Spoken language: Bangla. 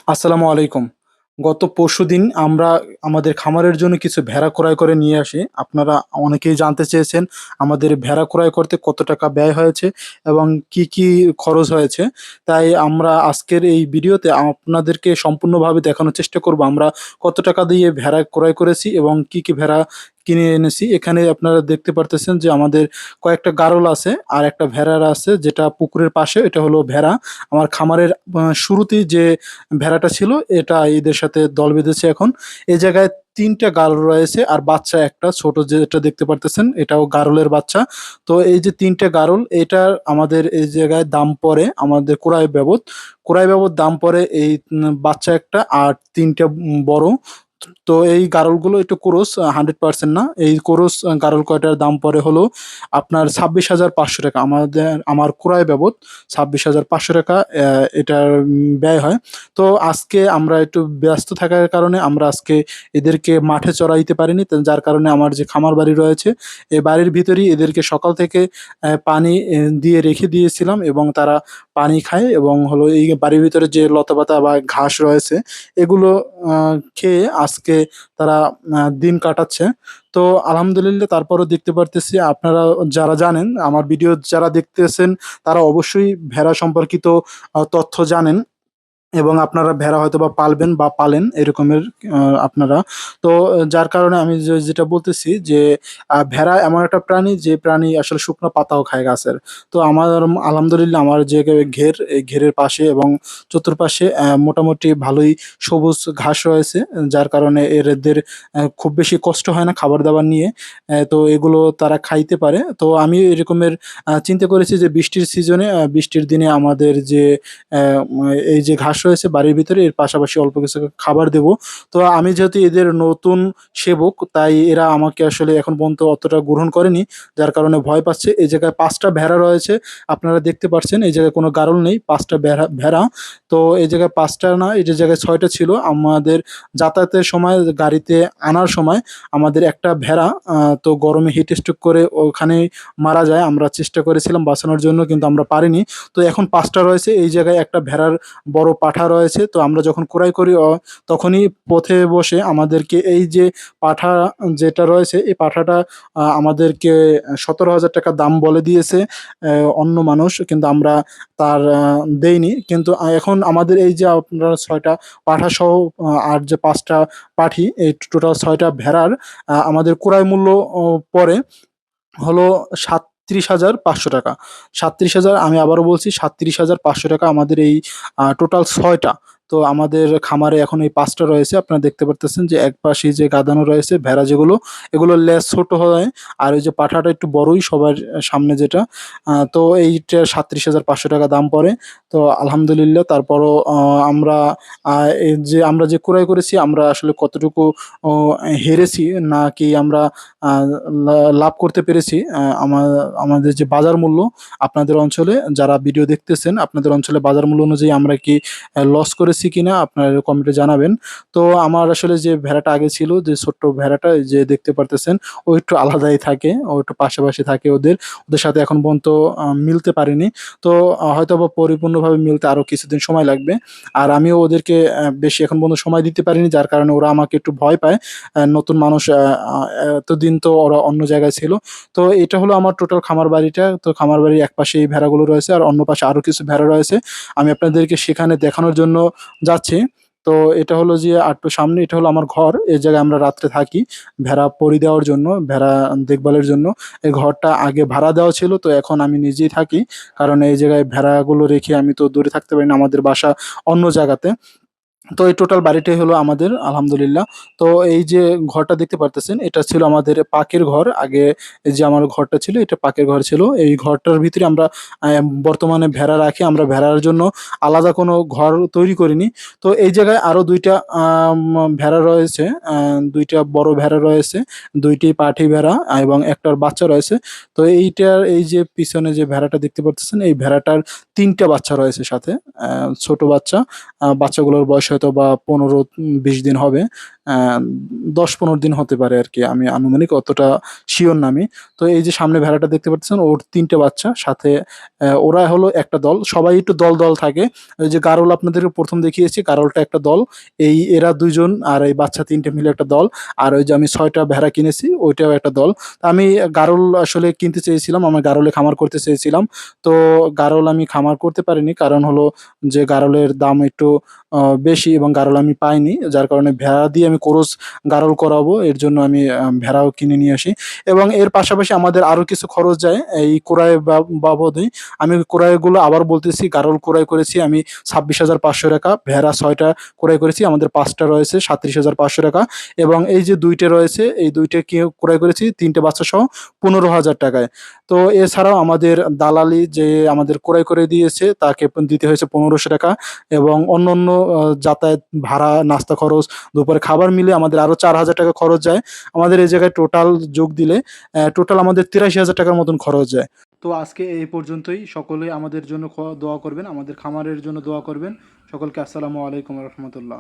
আসসালামু আলাইকুম। গত পরশুদিন আমরা আমাদের খামারের জন্য কিছু ভেড়া ক্রয় করে নিয়ে আসি। আপনারা অনেকেই জানতে চেয়েছেন আমাদের ভেড়া ক্রয় করতে কত টাকা ব্যয় হয়েছে এবং কি খরচ হয়েছে। তাই আমরা আজকের এই ভিডিওতে আপনাদেরকে সম্পূর্ণভাবে দেখানোর চেষ্টা করব আমরা কত টাকা দিয়ে ভেড়া ক্রয় করেছি এবং কি ভেড়া কিনে এনেছি। এখানে আপনারা দেখতে পারতেছেন যে আমাদের কয়েকটা গারল আছে আর একটা ভেড়ার আছে যেটা পুকুরের পাশে, এটা হলো ভেড়া। আমার খামারের শুরুতেই যে ভেড়াটা ছিল এটা এদের সাথে দল বেঁধেছে এখন। এই জায়গায় ৩ টা গারল রয়েছে আর বাচ্চা একটা ছোট যেটা দেখতে পারতেছেন এটাও গারলের বাচ্চা। তো এই যে ৩ টে গারল এটার আমাদের এই জায়গায় দাম পড়ে আমাদের ক্রয় বাবদ দাম পড়ে এই বাচ্চা একটা আর ৩ টা বড়। তো এই গারলগুলো একটু ক্রস 100% না। এই ক্রস গারল কয়টার দাম পড়ে হলো আপনার ২৬,৫০০ টাকা। আমার ক্রয় বাবদ ২৬,৫০০ টাকা এটার ব্যয় হয়। তো আজকে আমরা একটু ব্যস্ত থাকার কারণে আমরা আজকে এদেরকে মাঠে চরাইতে পারিনি। তো যার কারণে আমার যে খামার বাড়ি রয়েছে, এই বাড়ির ভিতরেই এদেরকে সকাল থেকে পানি দিয়ে রেখে দিয়েছিলাম এবং তারা পানি খায় এবং হলো এই বাড়ির ভিতরে যে লতাপাতা বা ঘাস রয়েছে এগুলো খেয়ে আজকে তারা দিন কাটাচ্ছে। তো আলহামদুলিল্লাহ তারপরেও দেখতে পারতেছি আপনারা যারা জানেন, আমার ভিডিও যারা দেখতেছেন তারা অবশ্যই ভেড়া সম্পর্কিত তথ্য জানেন এবং আপনারা ভেড়া হয়তোবা পালবেন বা পালেন এরকমের আপনারা। তো যার কারণে আমি যেটা বলতেছি যে ভেড়া এমন একটা প্রাণী যে প্রাণী আসলে শুকনো পাতাও খায় গাছের। তো আমার আলহামদুলিল্লাহ আমার যে ঘের, এই ঘেরের পাশে এবং চতুর্পাশে মোটামুটি ভালোই সবুজ ঘাস রয়েছে। যার কারণে এদের খুব বেশি কষ্ট হয় না খাবার-দাবার নিয়ে। তো এগুলো তারা খাইতে পারে। তো আমি এরকমের চিন্তা করেছি যে বৃষ্টির সিজনে বৃষ্টির দিনে আমাদের যে এই যে ঘাস রয়েছে বাড়ির ভিতরে এর পাশাপাশি অল্প কিছু খাবার দেব। তো আমি যেহেতু এদের নতুন সেবক তাই এরা আমাকে আসলে এখন পর্যন্ত অতটা গ্রহণ করেনি। যার কারণে ভয় পাচ্ছে। এই জায়গায় ৫ টা ভেড়া রয়েছে। আপনারা দেখতে পাচ্ছেন এই জায়গায় কোনো গাড়ল নেই। ৫ টা ভেড়া। তো এই জায়গায় ৫ টা না, এই যে জায়গায় ৬ টা ছিল। আমাদের যাতায়াতের সময় গাড়িতে আনার সময় আমাদের একটা ভেড়া তো গরমে হিট স্ট্রোক করে ওখানেই মারা যায়। আমরা চেষ্টা করেছিলাম বাঁচানোর জন্য কিন্তু আমরা পারিনি। তো এখন ৫ টা রয়েছে। এই জায়গায় একটা ভেড়ার বড় পাঠা রয়েছে। তো আমরা যখন ক্রয় করি তখনই পথে বসে আমাদেরকে এই যে পাঠা যেটা রয়েছে এই পাঠাটা আমাদেরকে ১৭,০০০ টাকা দাম বলে দিয়েছে অন্য মানুষ। কিন্তু আমরা তার দেইনি। কিন্তু এখন আমাদের এই যে আপনার ৬ টা পাঠাসহ আর যে ৫ টা পাঠি এই টোটাল ৬ টা ভেড়ার আমাদের ক্রয় মূল্য পড়ে হলো ৳৩৭,৫০০ টাকা। ৩৭,০০০ আমি আবারও বলছি ৳৩৭,৫০০ টাকা আমাদের এই টোটাল ৬ টা। তো আমাদের খামারে এখন এই ৫ টা রয়েছে। আপনারা দেখতে পারতেছেন যে একপাশে যে গাদানো রয়েছে ভেড়া যেগুলো, এগুলোর লেজ ছোট হয় আর ওই যে পাঠাটা একটু বড়ই সবার সামনে যেটা। তো এইটা ৳৩৭,৫০০ টাকা দাম পড়ে। তো আলহামদুলিল্লাহ তারপরও আমরা এই যে আমরা যে ক্রয় করেছি আমরা আসলে কতটুকু ও হেরেছি নাকি আমরা আ লাভ করতে পেরেছি। আমাদের যে বাজার মূল্য আপনাদের অঞ্চলে যারা ভিডিও দেখতেছেন, আপনাদের অঞ্চলে বাজার মূল্য অনুযায়ী আমরা কি লস করেছি কিনা আপনারা কমেন্টে জানাবেন। তো আমার আসলে যে ভেড়াটা আগে ছিল, যে ছোট্ট ভেড়াটা এই যে দেখতে পারতেছেন, ও একটু আলাদাই থাকে। ও একটু পাশাপাশি থাকে ওদের সাথে এখন পর্যন্ত মিলতে পারিনি। তো হয়তোবা পরিপূর্ণভাবে মিলতে আরো কিছুদিন সময় লাগবে। আর আমিও ওদেরকে বেশি এখন পর্যন্ত সময় দিতে পারিনি যার কারণে ওরা আমাকে একটু ভয় পায়। নতুন মানুষ এতদিন তো ওরা অন্য জায়গায় ছিল। তো এটা হলো আমার টোটাল খামার বাড়িটা। তো খামার বাড়ির একপাশে এই ভেড়াগুলো রয়েছে আর অন্য পাশে আরো কিছু ভেড়া রয়েছে। আমি আপনাদেরকে সেখানে দেখানোর জন্য যাচ্ছি। তো এটা হলো যে আরেকটু সামনে এটা হলো আমার ঘর। এই জায়গায় আমরা রাত্রে থাকি ভেড়া পরি দেওয়ার জন্য, ভেড়া দেখভালের জন্য। এই ঘরটা আগে ভাড়া দেওয়া ছিল, তো এখন আমি নিজেই থাকি। কারণ এই জায়গায় ভেড়াগুলো রেখে আমি তো দূরে থাকতে পারি না। আমাদের বাসা অন্য জায়গাতে। তো এই টোটাল বাড়িটাই হলো আমাদের আলহামদুলিল্লাহ। তো এই যে ঘরটা দেখতে পারতেছেন এটা ছিল আমাদের পাকের ঘর। আগে এই যে আমার ঘরটা ছিল এটা পাকের ঘর ছিল। এই ঘরটার ভিতরে আমরা আ বর্তমানে ভেড়া রাখি। আমরা ভেড়ার জন্য আলাদা কোনো ঘর তৈরি করিনি। তো এই জায়গায় আরো ২ টা ভেড়া রয়েছে। ২ টা বড় ভেড়া রয়েছে, ২ টি পাঠি ভেড়া এবং একটার বাচ্চা রয়েছে। তো এইটার এই যে পিছনে যে ভেড়াটা দেখতে পারতেছেন এই ভেড়াটার ৩ টা বাচ্চা রয়েছে সাথে। ছোট বাচ্চা। বাচ্চাগুলোর বয়স হয়তো বা ১৫-২০ দিন হবে। আহ, 10-15 দিন হতে পারে আর কি, আমি আনুমানিক অতটা শিওর না আমি। তো এই যে সামনে ভেড়াটা দেখতে পাচ্ছেন, ওর 3টে বাচ্চা সাথে, ওরা হলো একটা দল, সবাই একটু দল দল থাকে। ওই যে গারল আপনাদেরকে প্রথম দেখিয়েছি, গারলটা একটা দল, এরা দুইজন আর এই বাচ্চা 3টে মিলে একটা দল। আর ওই যে আমি 6টা ভেড়া কিনেছি, ওইটাও একটা দল। তা আমি গারল আসলে কিনতে চেয়েছিলাম, আমি গারলে খামার করতে চেয়েছিলাম। তো গারল আমি খামার করতে পারিনি, কারণ হলো যে গারলের দাম একটু বেশি এবং গারল আমি পাইনি, যার কারণে ভেড়া দিয়ে আমি কোরস গারল করাবো, এর জন্য আমি ভেড়াও কিনে নিয়ে আসি। এবং এর পাশাপাশি আমাদের আরো কিছু খরচ যায় এই ক্রয় বাবদে। আমি ক্রয়গুলো আবার বলতেছি, গারল ক্রয় করেছি আমি 26,500 টাকা, ভেড়া 6টা ক্রয় করেছি, আমাদের 5টা রয়েছে 37,500 টাকা, এবং এই যে 2টে রয়েছে, এই 2টে কি ক্রয় করেছি 3টে বাচ্চা সহ 15,000 টাকায়। তো এছাড়াও আমাদের দালালি যে আমাদের ক্রয় করে দিয়েছে, তাকে দিতে হয়েছে 1500 টাকা, এবং অন্যান্য যাতায়াত ভাড়া, নাস্তা খরচ, দুপুরে খাবার মিলে আমাদের আরো 4,000 টাকা খরচ যায়। আমাদের এই জায়গায় টোটাল যোগ দিলে টোটাল আমাদের 83,000 টাকার মতন খরচ যায়। তো আজকে এই পর্যন্তই, সকলে আমাদের জন্য দোয়া করবেন, আমাদের খামারের জন্য দোয়া করবেন। সকলকে আসসালামু আলাইকুম রহমতুল্লাহ।